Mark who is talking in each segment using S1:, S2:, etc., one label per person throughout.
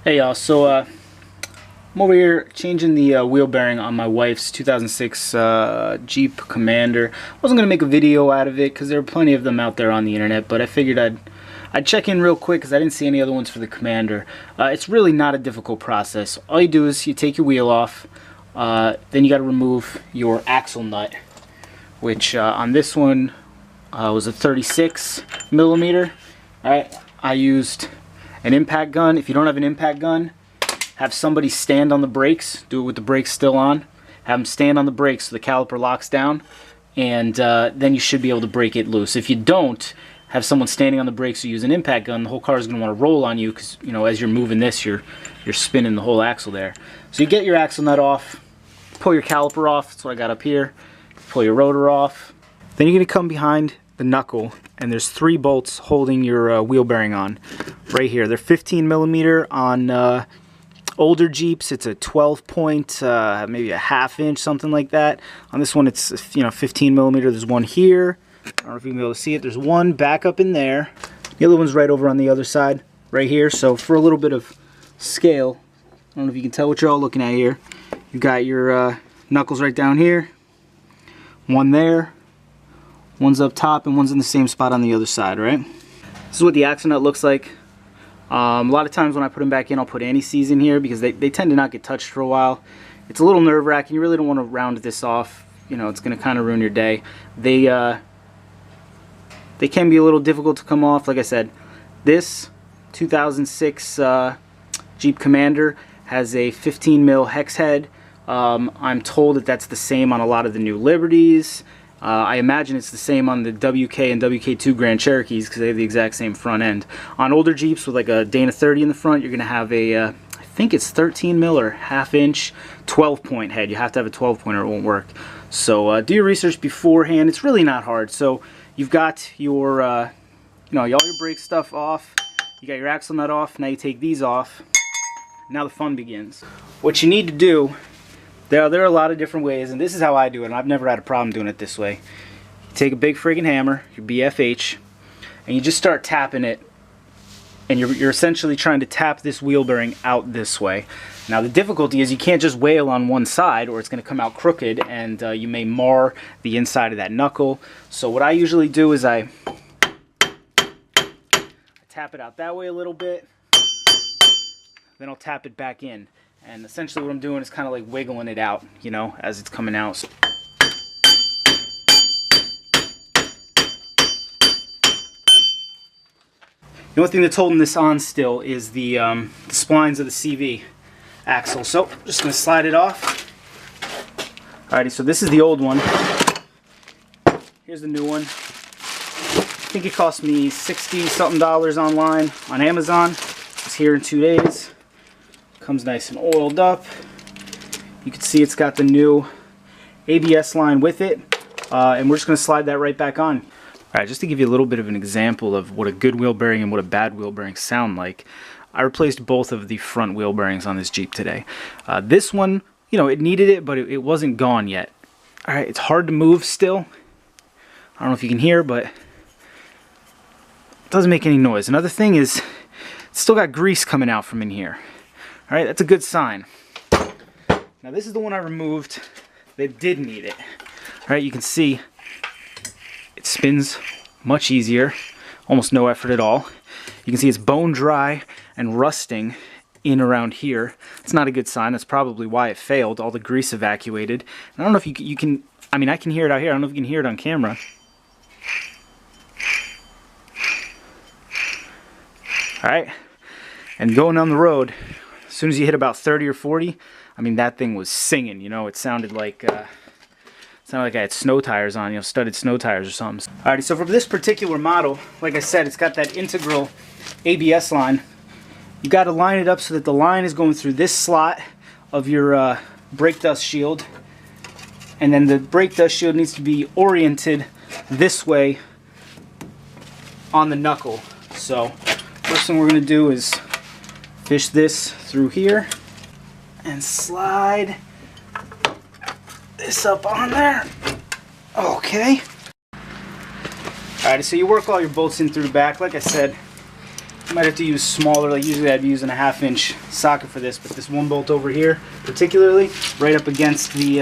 S1: Hey y'all, so I'm over here changing the wheel bearing on my wife's 2006 Jeep Commander. I wasn't going to make a video out of it because there are plenty of them out there on the internet, but I figured I'd check in real quick because I didn't see any other ones for the Commander. It's really not a difficult process. All you do is you take your wheel off, then you got to remove your axle nut, which on this one was a 36 millimeter. Alright, I used an impact gun. If you don't have an impact gun, have somebody stand on the brakes. Do it with the brakes still on. Have them stand on the brakes so the caliper locks down, and then you should be able to break it loose. If you don't have someone standing on the brakes or use an impact gun, the whole car is going to want to roll on you because, you know, as you're moving this, you're spinning the whole axle there. So you get your axle nut off, pull your caliper off. That's what I got up here. Pull your rotor off. Then you're going to come behind the knuckle, and there's 3 bolts holding your wheel bearing on right here. They're 15 millimeter on older Jeeps. It's a 12 point, maybe a ½ inch, something like that. On this one, it's 15 millimeter. There's one here. I don't know if you can be able to see it. There's one back up in there. The other one's right over on the other side, right here. So for a little bit of scale, I don't know if you can tell what you're all looking at here. You've got your knuckles right down here. One there. One's up top and one's in the same spot on the other side, right? This is what the axle nut looks like. A lot of times when I put them back in, I'll put anti-seize in here because they tend to not get touched for a while. It's a little nerve-wracking. You really don't want to round this off. You know, it's going to kind of ruin your day. They can be a little difficult to come off. Like I said, this 2006 Jeep Commander has a 15 mil hex head. I'm told that that's the same on a lot of the new Liberties. I imagine it's the same on the WK and WK2 Grand Cherokees because they have the exact same front end. On older Jeeps with like a Dana 30 in the front, you're going to have a, I think it's 13 mil or ½ inch 12 point head. You have to have a 12 point or it won't work. So do your research beforehand. It's really not hard. So you've got your, all your brake stuff off. You got your axle nut off. Now you take these off. Now the fun begins. What you need to do, there are a lot of different ways, and this is how I do it, and I've never had a problem doing it this way. You take a big friggin' hammer, your BFH, and you just start tapping it, and you're essentially trying to tap this wheel bearing out this way. Now the difficulty is you can't just wail on one side or it's going to come out crooked, and you may mar the inside of that knuckle. So what I usually do is I tap it out that way a little bit, then I'll tap it back in. And essentially what I'm doing is kind of like wiggling it out, you know, as it's coming out. The only thing that's holding this on still is the splines of the CV axle. So I'm just going to slide it off. Alrighty, so this is the old one. Here's the new one. I think it cost me $60-something online on Amazon. It's here in 2 days. Comes nice and oiled up. You can see it's got the new ABS line with it, and we're just going to slide that right back on. Alright, just to give you a little bit of an example of what a good wheel bearing and what a bad wheel bearing sound like, I replaced both of the front wheel bearings on this Jeep today. This one, it needed it, but it wasn't gone yet. Alright, it's hard to move still. I don't know if you can hear, but it doesn't make any noise. Another thing is, it's still got grease coming out from in here. Alright, that's a good sign. Now this is the one I removed that did need it. Alright, you can see it spins much easier, almost no effort at all. You can see it's bone dry and rusting in around here. It's not a good sign. That's probably why it failed. All the grease evacuated. And I don't know if you can, I mean I can hear it out here. I don't know if you can hear it on camera. Alright, and going down the road, as soon as you hit about 30 or 40, I mean that thing was singing. It sounded like I had snow tires on, studded snow tires or something. Alrighty, so for this particular model, like I said, it's got that integral ABS line. You got to line it up so that the line is going through this slot of your brake dust shield, and then the brake dust shield needs to be oriented this way on the knuckle. So first thing we're going to do is fish this through here and slide this up on there. Okay. Alright, so you work all your bolts in through the back. Like I said, You might have to use smaller, like usually I'd be using a 1/2 inch socket for this, but this one bolt over here, particularly, right up against the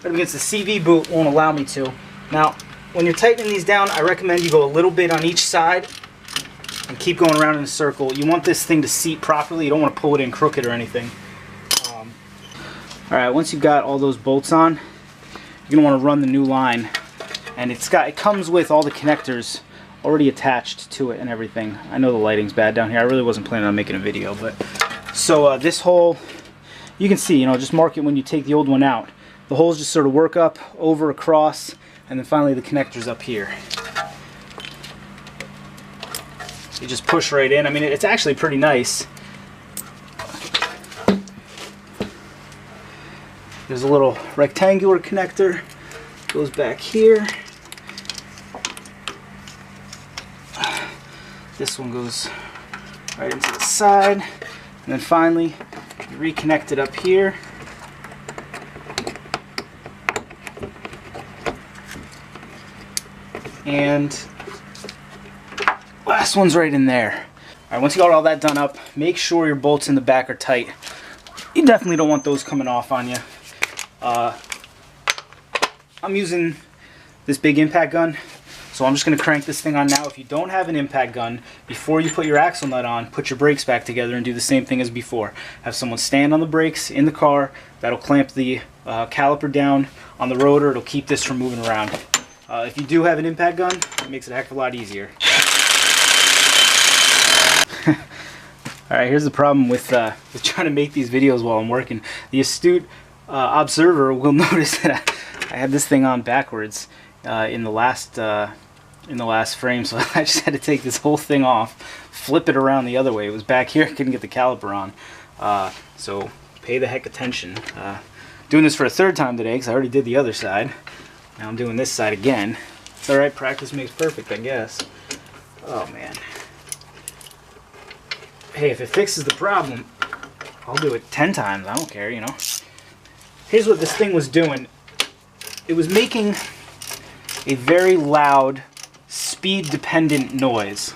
S1: CV boot won't allow me to. Now, when you're tightening these down, I recommend you go a little bit on each side and keep going around in a circle. You want this thing to seat properly. You don't want to pull it in crooked or anything. Alright, once you've got all those bolts on, you're going to want to run the new line. And it comes with all the connectors already attached to it and everything. I know the lighting's bad down here. I really wasn't planning on making a video, but so this hole, you can see, just mark it when you take the old one out. The holes just sort of work up, over, across, and then finally the connector's up here. You just push right in. I mean, it's actually pretty nice. There's a little rectangular connector, goes back here. This one goes right into the side, and then finally you reconnect it up here. And last one's right in there. All right, once you got all that done up, make sure your bolts in the back are tight. You definitely don't want those coming off on you. I'm using this big impact gun, so I'm just going to crank this thing on now. If you don't have an impact gun, before you put your axle nut on, put your brakes back together and do the same thing as before. Have someone stand on the brakes in the car. That'll clamp the caliper down on the rotor. It'll keep this from moving around. If you do have an impact gun, it makes it a heck of a lot easier. Alright, here's the problem with trying to make these videos while I'm working. The astute observer will notice that I had this thing on backwards in the last frame, so I just had to take this whole thing off, flip it around the other way. It was back here, I couldn't get the caliper on. So pay the heck attention. Doing this for a third time today because I already did the other side. Now I'm doing this side again. It's alright, practice makes perfect, I guess. Oh man. Hey, if it fixes the problem, I'll do it 10 times. I don't care, Here's what this thing was doing. It was making a very loud, speed-dependent noise.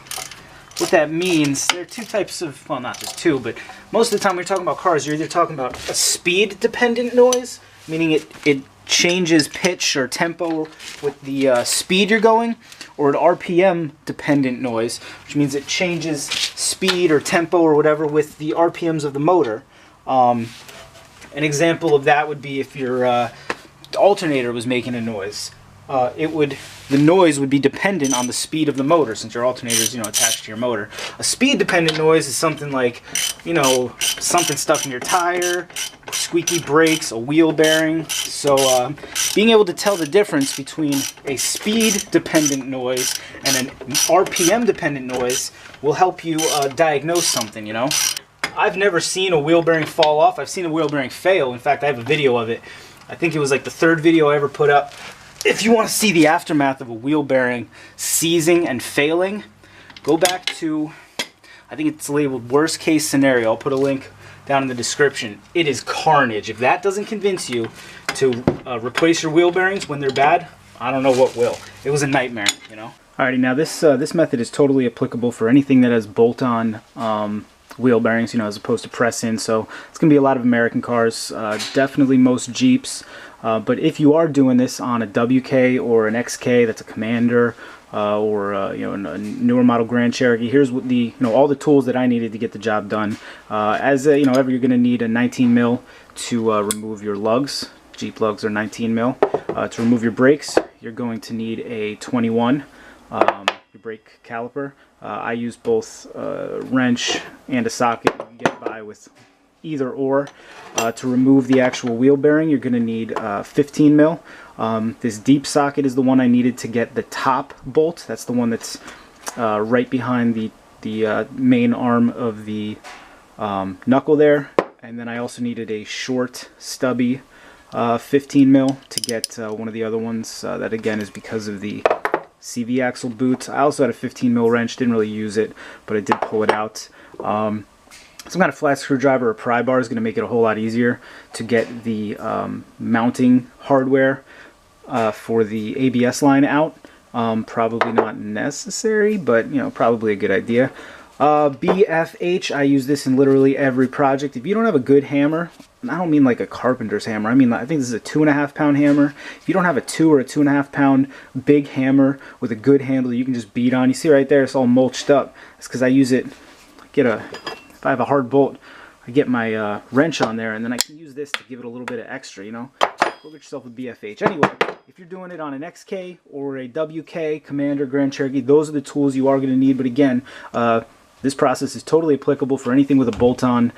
S1: What that means, there are two types of, well, not just two, but most of the time when you're talking about cars, you're either talking about a speed-dependent noise, meaning it changes pitch or tempo with the speed you're going, or an RPM-dependent noise, which means it changes speed or tempo or whatever with the RPMs of the motor. An example of that would be if your alternator was making a noise. The noise would be dependent on the speed of the motor, since your alternator is attached to your motor. A speed-dependent noise is something like something stuck in your tire, squeaky brakes, a wheel bearing. So being able to tell the difference between a speed-dependent noise and an RPM-dependent noise will help you diagnose something. I've never seen a wheel bearing fall off. I've seen a wheel bearing fail. In fact, I have a video of it. I think it was like the 3rd video I ever put up. If you want to see the aftermath of a wheel bearing seizing and failing, go back to, I think it's labeled worst case scenario. I'll put a link down in the description. It is carnage. If that doesn't convince you to replace your wheel bearings when they're bad, I don't know what will. It was a nightmare, Alrighty, now this method is totally applicable for anything that has bolt-on wheel bearings, as opposed to press-in. So it's going to be a lot of American cars, definitely most Jeeps. But if you are doing this on a WK or an XK, that's a Commander, or a newer model Grand Cherokee, here's what all the tools that I needed to get the job done. Ever you're going to need a 19 mil to remove your lugs. Jeep lugs are 19 mil. To remove your brakes, you're going to need a 21. Your brake caliper. I use both a wrench and a socket. You can get by with either or. To remove the actual wheel bearing, you're going to need 15 mil. This deep socket is the one I needed to get the top bolt. That's the one that's right behind the main arm of the knuckle there. And then I also needed a short, stubby 15 mil to get one of the other ones. That again is because of the CV axle boot. I also had a 15 mil wrench, didn't really use it, but I did pull it out. Some kind of flat screwdriver or pry bar is going to make it a whole lot easier to get the mounting hardware for the ABS line out. Probably not necessary, but you know, probably a good idea. BFH, I use this in literally every project. If you don't have a good hammer, and I don't mean like a carpenter's hammer, I mean, I think this is a 2.5 pound hammer. If you don't have a 2 or a 2.5 pound big hammer with a good handle you can just beat on, you see right there, it's all mulched up. It's because I use it, if I have a hard bolt, I get my wrench on there, and then I can use this to give it a little bit of extra, you know. Go get yourself a BFH. Anyway, if you're doing it on an XK or a WK, Commander, Grand Cherokee, those are the tools you are going to need. But again, this process is totally applicable for anything with a bolt-on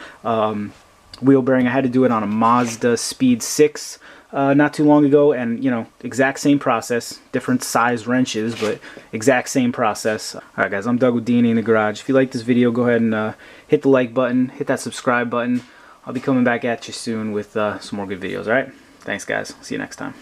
S1: wheel bearing. I had to do it on a Mazda Speed 6 not too long ago, and you know, exact same process, different size wrenches, but exact same process. Alright guys, I'm Doug with D&E in the Garage. If you like this video, go ahead and hit the like button, hit that subscribe button. I'll be coming back at you soon with some more good videos, alright? Thanks guys, see you next time.